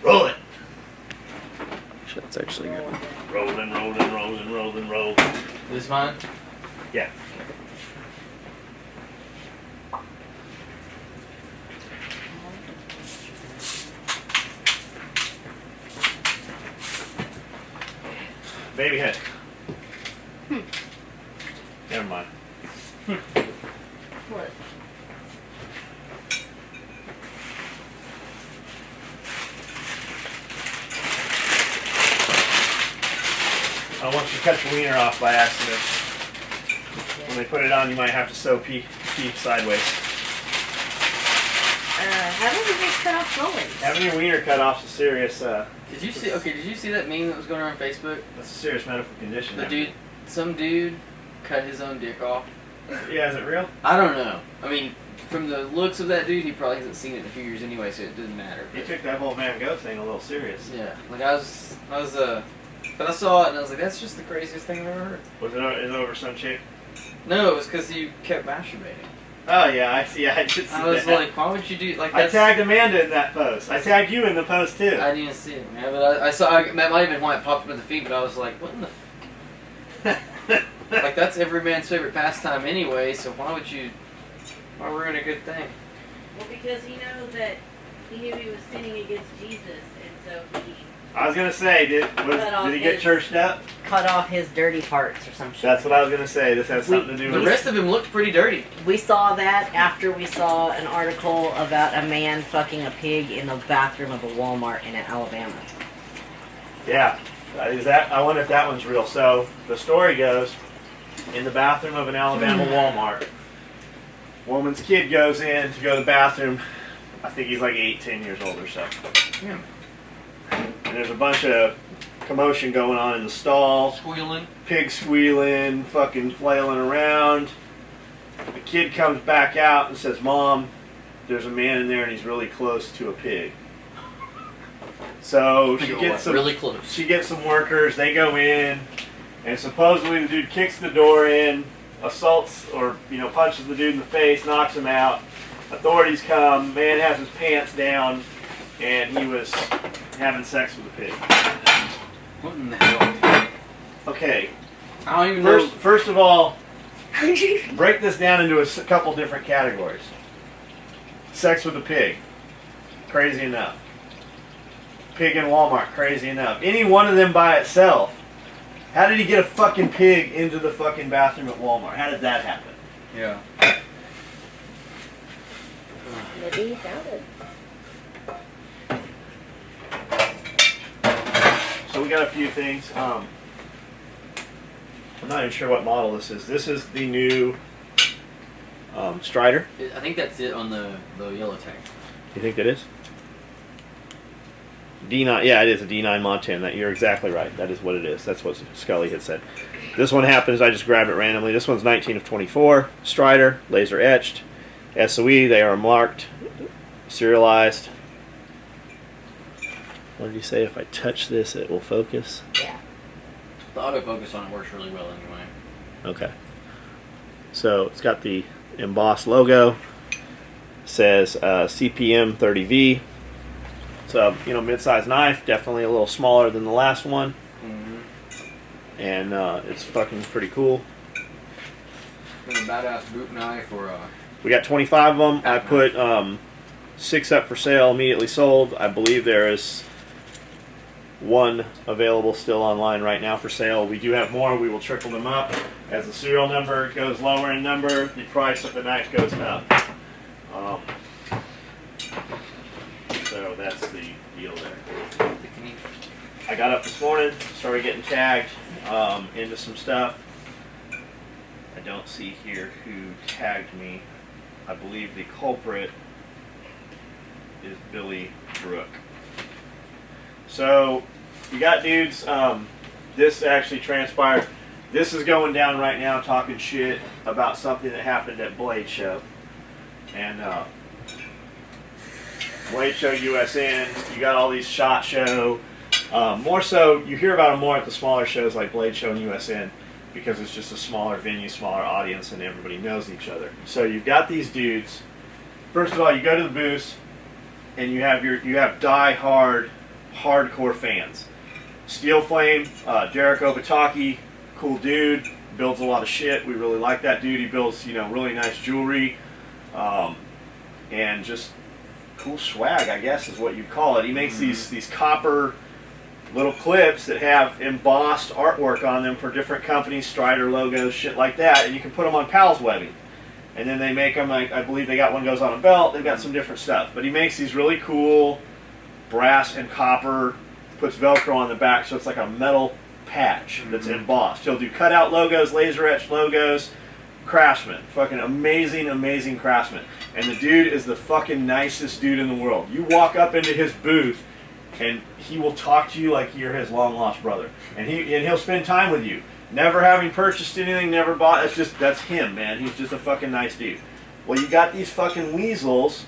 Roll it. That's actually good. Rolling, rolling, rolling, rolling, rolling. This mine? Yeah. Baby head. Never mind. What? I want you to cut your wiener off by accident. When they put it on, you might have to sew pee sideways. Haven't we just cut off going? Having your wiener cut off is a serious. Did you see? Okay, did you see that meme that was going around Facebook? That's a serious medical condition. Some dude cut his own dick off. Yeah, is it real? I don't know. I mean, from the looks of that dude, he probably hasn't seen it in a few years anyway, so it doesn't matter. He took that whole Van Gogh thing a little serious. Yeah, like but I saw it and I was like, that's just the craziest thing I've ever heard. Was it over some chick? No, it was because he kept masturbating. Oh yeah, I see. I did see that. I was like, why would you do like that? I tagged Amanda in that post. I tagged you in the post too. I didn't see it, man. But I saw. That might have been why it popped up in the feed. But I was like, what in the? Like that's every man's favorite pastime anyway. So why ruin a good thing? Well, because he knows that he knew he was sinning against Jesus, and so he. I was gonna say, did he get churched up? Cut off his dirty parts or some shit. That's what I was gonna say. This has something to do with the rest of him looked pretty dirty. We saw that after we saw an article about a man fucking a pig in the bathroom of a Walmart in Alabama. Yeah, I wonder if that one's real. So the story goes, in the bathroom of an Alabama Walmart, woman's kid goes in to go to the bathroom. I think he's like 10 years old or so. Yeah. And there's a bunch of commotion going on in the stall. Squealing. Pig squealing, fucking flailing around. The kid comes back out and says, "Mom, there's a man in there and he's really close to a pig." So she gets really close. She gets some workers. They go in, and supposedly the dude kicks the door in, assaults or punches the dude in the face, knocks him out. Authorities come. Man has his pants down, and he was having sex with a pig. What in the hell? Okay. I don't even know. First of all, break this down into a couple different categories. Sex with a pig. Crazy enough. Pig in Walmart. Crazy enough. Any one of them by itself. How did he get a fucking pig into the fucking bathroom at Walmart? How did that happen? Yeah. Maybe he found it. So we got a few things. I'm not even sure what model this is. This is the new Strider. I think that's it on the yellow tank. You think that is? D9, yeah, it is a D9 Mod 10. You're exactly right. That is what it is. That's what Scully had said. This one happens, I just grabbed it randomly. This one's 19 of 24. Strider, laser etched. SOE, they are marked, serialized. What did you say? If I touch this, it will focus? Yeah. The autofocus on it works really well anyway. Okay. So it's got the embossed logo. It says CPM 30V. It's a mid-sized knife, definitely a little smaller than the last one. Mm-hmm. And it's fucking pretty cool. It's a badass boot knife or a... We got 25 of them. I put 6 up for sale, immediately sold. I believe there is 1 available still online right now for sale. We do have more. We will trickle them up. As the serial number goes lower in number, the price of the knife goes up. So that's the deal there. I got up this morning, started getting tagged into some stuff. I don't see here who tagged me. I believe the culprit is Billy Brook. So you got dudes. This actually transpired. This is going down right now, talking shit about something that happened at Blade Show. And Blade Show USN, you got all these SHOT Show. More so, you hear about them more at the smaller shows like Blade Show and USN because it's just a smaller venue, smaller audience, and everybody knows each other. So you've got these dudes. First of all, you go to the booth, and you have die-hard hardcore fans. Steel Flame, Derek Obataki, cool dude, builds a lot of shit. We really like that dude. He builds, you know, really nice jewelry, and just cool swag, I guess is what you call it. He makes these copper little clips that have embossed artwork on them for different companies, Strider logos, shit like that, and you can put them on Pal's webbing. And then they make them, I believe they got one goes on a belt, they've got some different stuff. But he makes these really cool brass and copper, puts Velcro on the back, so it's like a metal patch that's embossed. He'll do cutout logos, laser etched logos, craftsman. Fucking amazing, amazing craftsman. And the dude is the fucking nicest dude in the world. You walk up into his booth, and he will talk to you like you're his long lost brother, and he'll spend time with you. Never having purchased anything, never bought. That's him, man. He's just a fucking nice dude. Well, you got these fucking weasels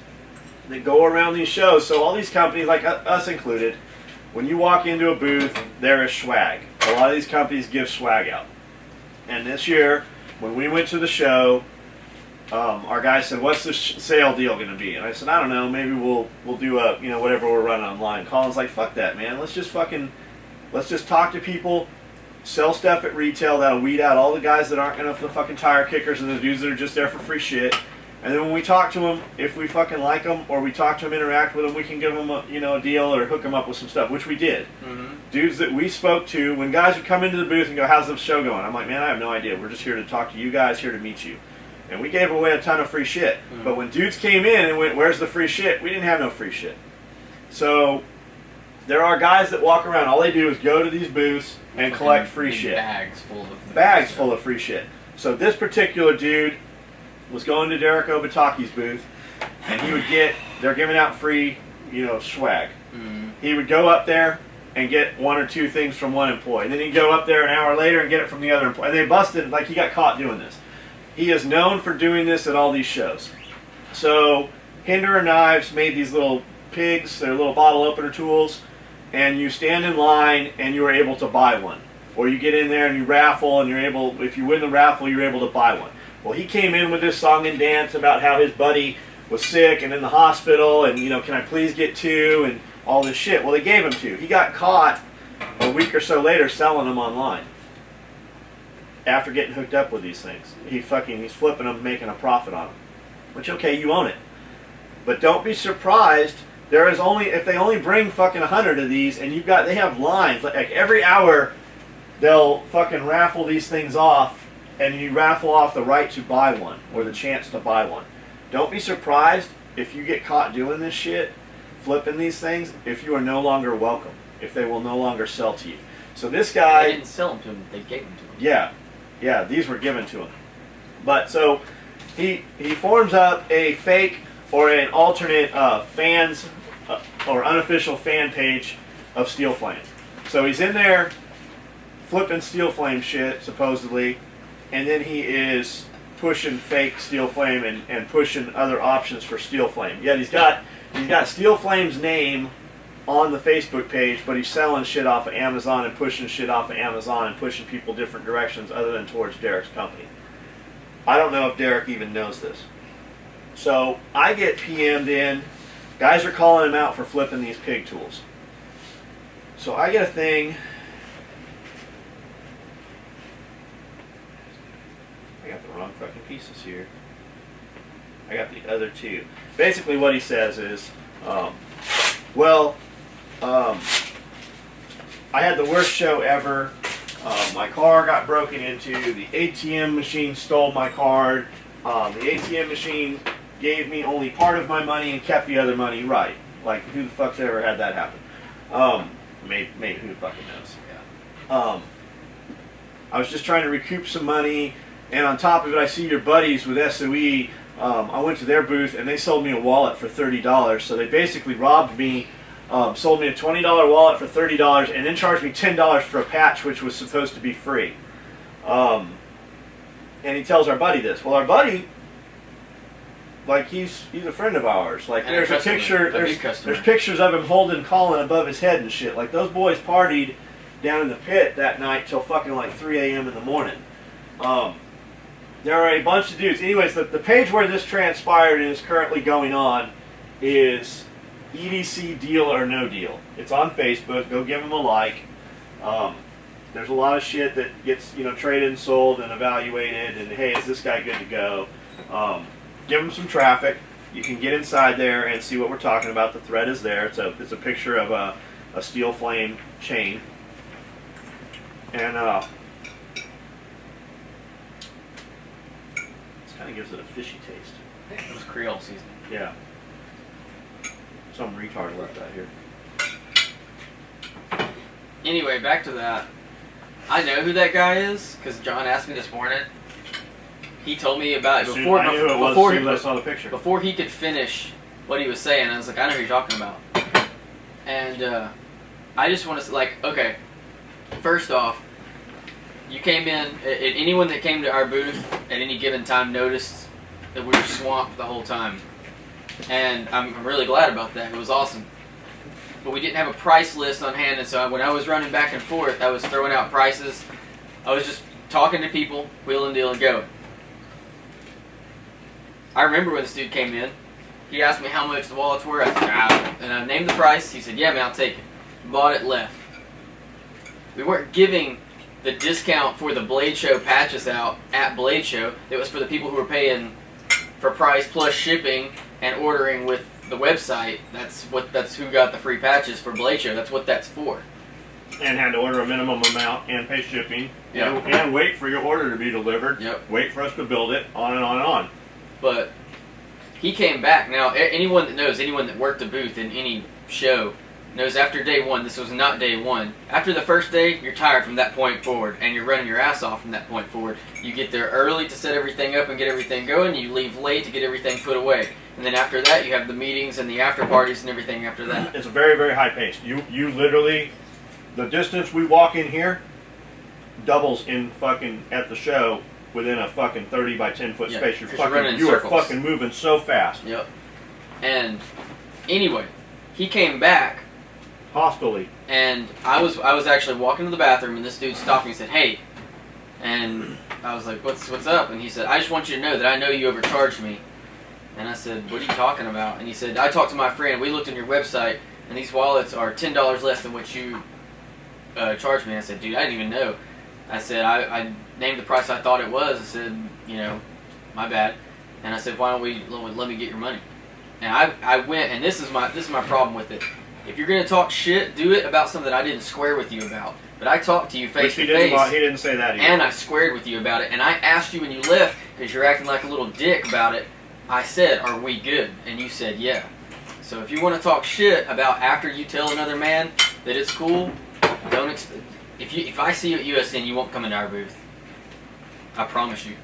that go around these shows. So all these companies, like us included, when you walk into a booth, there is swag. A lot of these companies give swag out. And this year, when we went to the show, our guy said, "What's the sale deal going to be?" And I said, "I don't know. Maybe we'll do a, you know, whatever we're running online." Colin's like, "Fuck that, man. Let's just talk to people, sell stuff at retail that'll weed out all the guys that aren't going to the fucking tire kickers and the dudes that are just there for free shit. And then when we talk to them, if we fucking like them or we talk to them, interact with them, we can give them a, you know, a deal or hook them up with some stuff," which we did. Dudes that we spoke to, when guys would come into the booth and go, "How's the show going?" I'm like, "Man, I have no idea. We're just here to talk to you guys, here to meet you." And we gave away a ton of free shit. But when dudes came in and went, "Where's the free shit?" we didn't have no free shit. So there are guys that walk around. All they do is go to these booths and collect free shit. Bags full of free shit. So this particular dude was going to Derek Obataki's booth, and he would they're giving out free, you know, swag. He would go up there and get one or two things from one employee. And then he'd go up there an hour later and get it from the other employee. And they busted, like he got caught doing this. He is known for doing this at all these shows. So Hinderer Knives made these little pigs, they're little bottle opener tools, and you stand in line and you are able to buy one. Or you get in there and you raffle, and you're able, if you win the raffle, you're able to buy one. Well, he came in with this song and dance about how his buddy was sick and in the hospital, and, you know, "Can I please get two?" and all this shit. Well, they gave him two. He got caught a week or so later selling them online. After getting hooked up with these things, he's flipping them, making a profit on them. Which, okay, you own it, but don't be surprised. There is if they only bring fucking 100 of these, and they have lines like every hour, they'll fucking raffle these things off, and you raffle off the right to buy one or the chance to buy one. Don't be surprised if you get caught doing this shit, flipping these things, if you are no longer welcome, if they will no longer sell to you. So this guy, They didn't sell them to him; they gave them to him. Yeah, these were given to him. But so he forms up a fake or an alternate fans or unofficial fan page of Steel Flame. So he's in there flipping Steel Flame shit, supposedly, and then he is pushing fake Steel Flame and pushing other options for Steel Flame. Yet he's got Steel Flame's name on the Facebook page, but he's selling shit off of Amazon and pushing shit off of Amazon and pushing people different directions other than towards Derek's company. I don't know if Derek even knows this. So I get PM'd in. Guys are calling him out for flipping these pig tools. So I get a thing. I got the wrong fucking pieces here. I got the other two. Basically what he says is, I had the worst show ever. My car got broken into. The ATM machine stole my card. The ATM machine gave me only part of my money and kept the other money. Right. Like, who the fuck's ever had that happen? Maybe who fucking knows. Yeah. I was just trying to recoup some money, and on top of it, I see your buddies with SOE. I went to their booth, and they sold me a wallet for $30. So they basically robbed me. Sold me a $20 wallet for $30 and then charged me $10 for a patch, which was supposed to be free. And he tells our buddy this. Well, our buddy, like, he's a friend of ours. Like, And there's a picture, there's pictures of him holding Colin above his head and shit. Like, those boys partied down in the pit that night till fucking like 3 a.m. in the morning. There are a bunch of dudes. Anyways, the page where this transpired and is currently going on is EDC Deal or No Deal. It's on Facebook. Go give them a like. There's a lot of shit that gets traded and sold and evaluated. And hey, is this guy good to go? Give them some traffic. You can get inside there and see what we're talking about. The thread is there. It's a picture of a steel flame chain. And this kind of gives it a fishy taste. It was Creole season. Yeah. Some retard left out here. Anyway, back to that. I know who that guy is because John asked me this morning. He told me about it before. I knew it was as soon as I saw the picture. Before he could finish what he was saying, I was like, I know who you're talking about. And I just want to say, okay, first off, you came in. Anyone that came to our booth at any given time noticed that we were swamped the whole time, and I'm really glad about that. It was awesome. But we didn't have a price list on hand, and so when I was running back and forth, I was throwing out prices. I was just talking to people, wheeling, dealing, going. I remember when this dude came in. He asked me how much the wallets were. I said, and I named the price. He said, yeah, man, I'll take it. Bought it, left. We weren't giving the discount for the Blade Show patches out at Blade Show. It was for the people who were paying for price plus shipping and ordering with the website. That's who got the free patches for Blade Show. That's what that's for. And had to order a minimum amount and pay shipping. Yep. And wait for your order to be delivered. Yep. Wait for us to build it. On and on and on. But he came back. Now, anyone that knows, anyone that worked a booth in any show, knows after day one, this was not day one. After the first day, you're tired from that point forward, and you're running your ass off from that point forward. You get there early to set everything up and get everything going. You leave late to get everything put away. And then after that, you have the meetings and the after parties and everything after that. It's a very, very high pace. You literally, the distance we walk in here doubles in fucking at the show within a fucking 30 by 10 foot space. You're fucking moving so fast. Yep. And anyway, he came back hostilely, and I was actually walking to the bathroom, and this dude stopped me and said, "Hey," and I was like, "What's up?" And he said, "I just want you to know that I know you overcharged me." And I said, "What are you talking about?" And he said, "I talked to my friend. We looked on your website, and these wallets are $10 less than what you charged me." And I said, "Dude, I didn't even know." I said, I named the price I thought it was. I said, my bad. And I said, "Why don't we let me get your money?" And I went, and this is my problem with it. If you're gonna talk shit, do it about something that I didn't square with you about. But I talked to you face to face. He didn't say that either. And I squared with you about it. And I asked you when you left, because you're acting like a little dick about it. I said, "Are we good?" And you said, "Yeah." So if you want to talk shit about after you tell another man that it's cool, don't expect. If I see you at USN, you won't come into our booth. I promise you.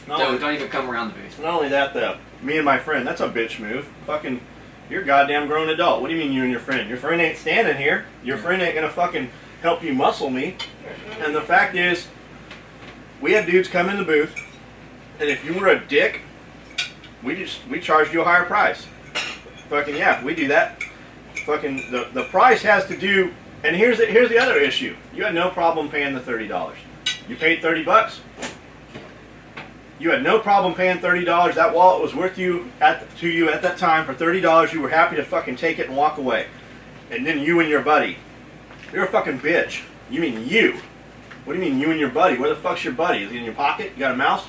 Don't even come around the booth. Not only that, though, me and my friend, that's a bitch move. Fucking, you're a goddamn grown adult. What do you mean you and your friend? Your friend ain't standing here. Your friend ain't gonna fucking help you muscle me. And the fact is, we had dudes come in the booth, and if you were a dick, we charged you a higher price. Fucking yeah, we do that. Fucking the price has to do. And here's the other issue. You had no problem paying the $30. You paid $30. You had no problem paying $30. That wallet was worth to you at that time for $30. You were happy to fucking take it and walk away. And then you and your buddy, you're a fucking bitch. You mean you? What do you mean you and your buddy? Where the fuck's your buddy? Is he in your pocket? You got a mouse?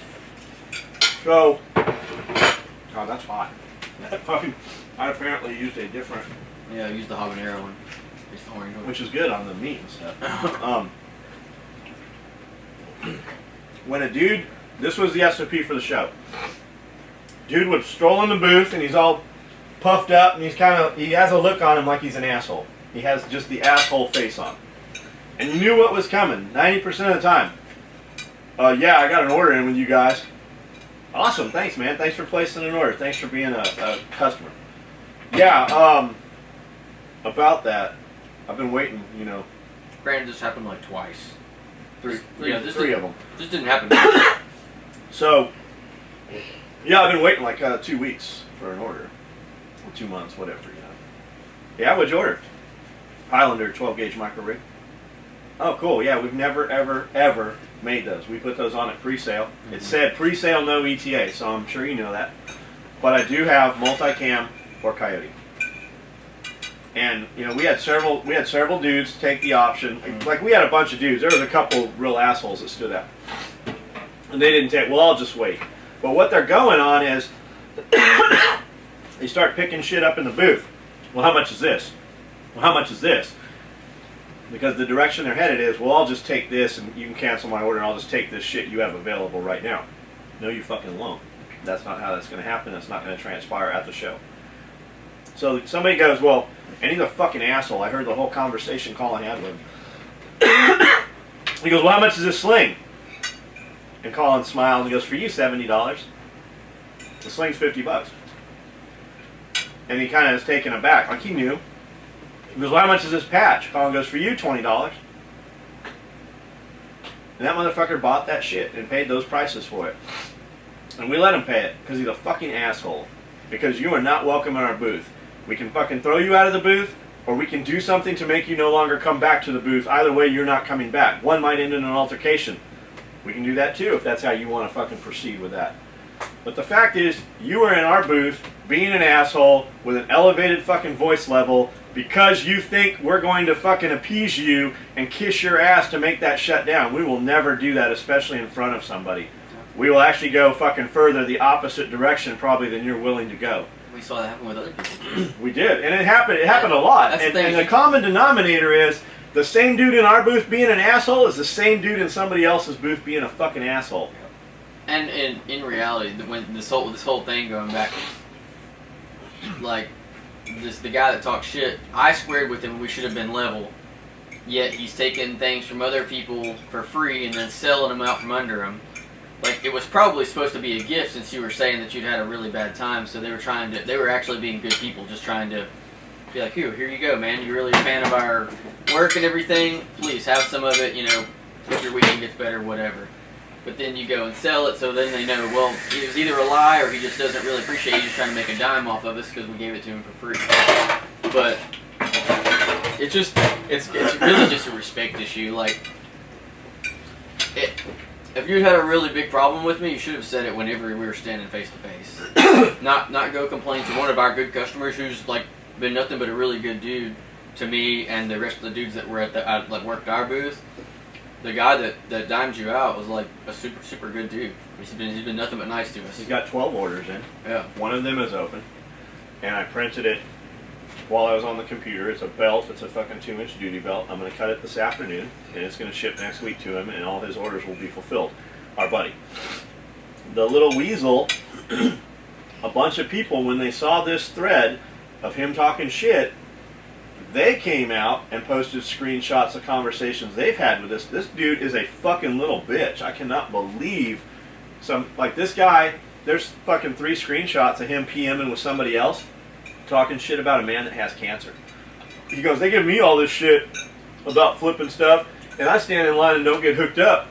So, oh, that's hot. That fucking, I apparently used a different. Yeah, I used the habanero one. Which is good on the meat and stuff. When a dude, this was the SOP for the show. Dude would stroll in the booth and he's all puffed up and he has a look on him like he's an asshole. He has just the asshole face on. And you knew what was coming 90% of the time. Yeah, I got an order in with you guys. Awesome, thanks man. Thanks for placing an order. Thanks for being a customer. Yeah, about that. I've been waiting, Granted, this happened like twice. Three of them. This didn't happen. So, yeah, I've been waiting like 2 weeks for an order. Or 2 months, whatever, Yeah, what'd you order? Highlander 12 gauge micro rig. Oh, cool. Yeah, we've never, ever, ever made those. We put those on at pre-sale. Mm-hmm. It said pre-sale, no ETA, so I'm sure you know that. But I do have multicam or Coyote. And you know, we had several dudes take the option. Like we had a bunch of dudes. There was a couple real assholes that stood up, and they didn't take. Well, I'll just wait. But what they're going on is they start picking shit up in the booth. Well, how much is this? Well, how much is this? Because the direction they're headed is, well, I'll just take this and you can cancel my order and I'll just take this shit you have available right now. No, you fucking won't. That's not how that's going to happen. That's not going to transpire at the show. So somebody goes, well, and he's a fucking asshole. I heard the whole conversation Colin had with him. He goes, well, how much is this sling? And Colin smiles and goes, for you, $70. The sling's $50. And he kind of is taken aback, like he knew. He goes, well, how much is this patch? Colin goes, for you, $20. And that motherfucker bought that shit and paid those prices for it. And we let him pay it because he's a fucking asshole. Because you are not welcome in our booth. We can fucking throw you out of the booth, or we can do something to make you no longer come back to the booth. Either way, you're not coming back. One might end in an altercation. We can do that too if that's how you want to fucking proceed with that. But the fact is, you are in our booth being an asshole with an elevated fucking voice level because you think we're going to fucking appease you and kiss your ass to make that shut down. We will never do that, especially in front of somebody. We will actually go fucking further the opposite direction probably than you're willing to go. We saw that happen with other people. We did, and it happened a lot. That's And the common denominator is the same dude in our booth being an asshole is the same dude in somebody else's booth being a fucking asshole. And in reality, when this whole thing going back, like the guy that talks shit, I squared with him. We should have been level. Yet he's taking things from other people for free and then selling them out from under him. Like, it was probably supposed to be a gift since you were saying that you'd had a really bad time, so they were actually being good people, just trying to be like, here you go, man, you're really a fan of our work and everything, please have some of it, you know, if your weekend gets better, whatever. But then you go and sell it, so then they know, well, it was either a lie or he just doesn't really appreciate you, just trying to make a dime off of us because we gave it to him for free. But it's really just a respect issue, like, if you had a really big problem with me, you should have said it whenever we were standing face to face. Not go complain to one of our good customers who's like been nothing but a really good dude to me and the rest of the dudes that were at worked our booth. The guy that dimed you out was like a super good dude. He's been nothing but nice to us. He's got 12 orders in. Yeah. One of them is open, and I printed it while I was on the computer. It's a belt. It's a fucking 2-inch duty belt. I'm going to cut it this afternoon, and it's going to ship next week to him, and all his orders will be fulfilled. Our buddy. The little weasel, a bunch of people, when they saw this thread of him talking shit, they came out and posted screenshots of conversations they've had with this. This dude is a fucking little bitch. I cannot believe this guy, there's fucking 3 screenshots of him PMing with somebody else talking shit about a man that has cancer. He goes, they give me all this shit about flipping stuff, and I stand in line and don't get hooked up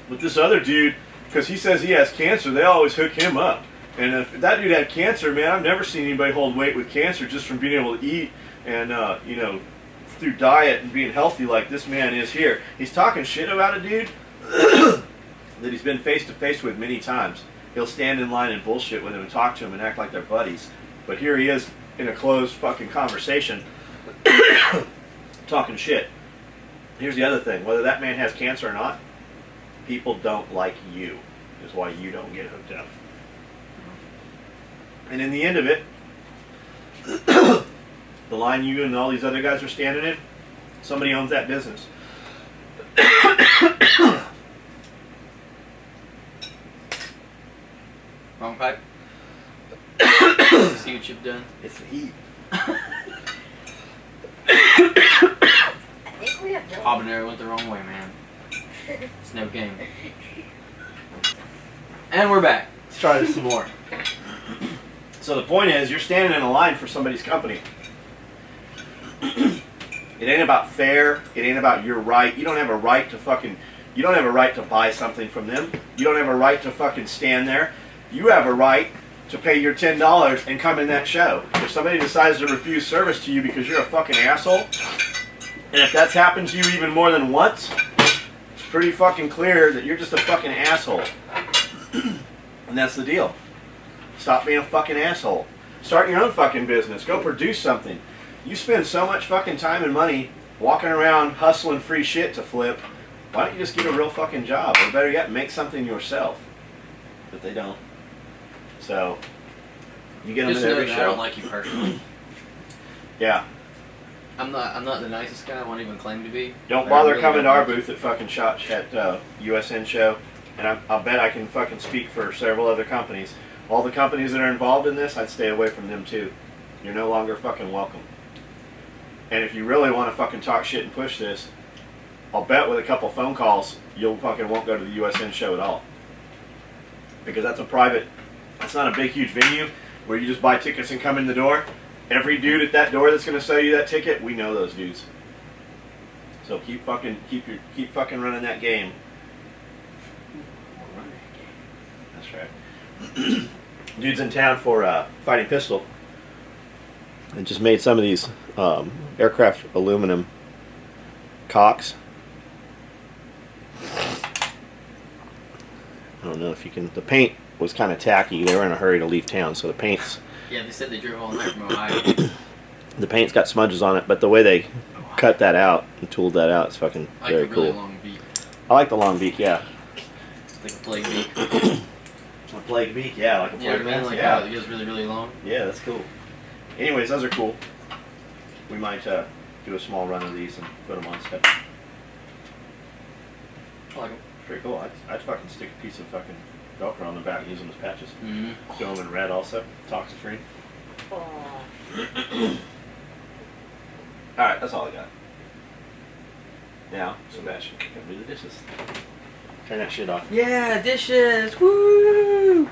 with this other dude because he says he has cancer. They always hook him up. And if that dude had cancer, man, I've never seen anybody hold weight with cancer just from being able to eat and, through diet and being healthy like this man is here. He's talking shit about a dude that he's been face to face with many times. He'll stand in line and bullshit with him and talk to him and act like they're buddies. But here he is in a closed fucking conversation talking shit. Here's the other thing. Whether that man has cancer or not, people don't like you. Is why you don't get hooked up. And in the end of it, the line you and all these other guys are standing in, somebody owns that business. Wrong pipe. See what you've done? It's the heat. I think we have done. Habanero went the wrong way, man. It's no game. And we're back. Let's try this some more. So the point is, you're standing in a line for somebody's company. It ain't about fair. It ain't about your right. You don't have a right to buy something from them. You don't have a right to fucking stand there. You have a right to pay your $10 and come in that show. If somebody decides to refuse service to you because you're a fucking asshole, and if that's happened to you even more than once, it's pretty fucking clear that you're just a fucking asshole. And that's the deal. Stop being a fucking asshole. Start your own fucking business. Go produce something. You spend so much fucking time and money walking around hustling free shit to flip. Why don't you just get a real fucking job? Or better yet, make something yourself. But they don't. So, you get them Just in know every that show. I don't like you personally. Yeah. I'm not the nicest guy. I won't even claim to be. Don't But I bother really coming don't to our like you. booth at fucking Shot at USN show. And I'll bet I can fucking speak for several other companies. All the companies that are involved in this, I'd stay away from them too. You're no longer fucking welcome. And if you really want to fucking talk shit and push this, I'll bet with a couple phone calls, you'll fucking won't go to the USN show at all. Because that's a private, that's not a big huge venue where you just buy tickets and come in the door. Every dude at that door that's gonna sell you that ticket, we know those dudes. So keep fucking running that game. That's right. Dude's in town for Fighting Pistol. And just made some of these aircraft aluminum cocks. I don't know if you can. The paint was kind of tacky. They were in a hurry to leave town, so the paint's Yeah, they said they drove all night from Ohio. the paint's got smudges on it. But the way they cut that out and tooled that out is fucking I like very the really cool. long beak. I like the long beak, yeah. Like a plague beak. A plague beak, yeah, like a You know what I plague mean? Like yeah. how it goes really, really long. Yeah, that's cool. Anyways, those are cool. We might do a small run of these and put them on stuff. I like them. Pretty cool. I'd fucking stick a piece of fucking Velcro on the back and use them as patches. Mm-hmm. Do them in red also. Toxic free. Alright, that's all I got. Now, Sebastian, can do the dishes. Turn that shit off. Yeah, dishes. Woo!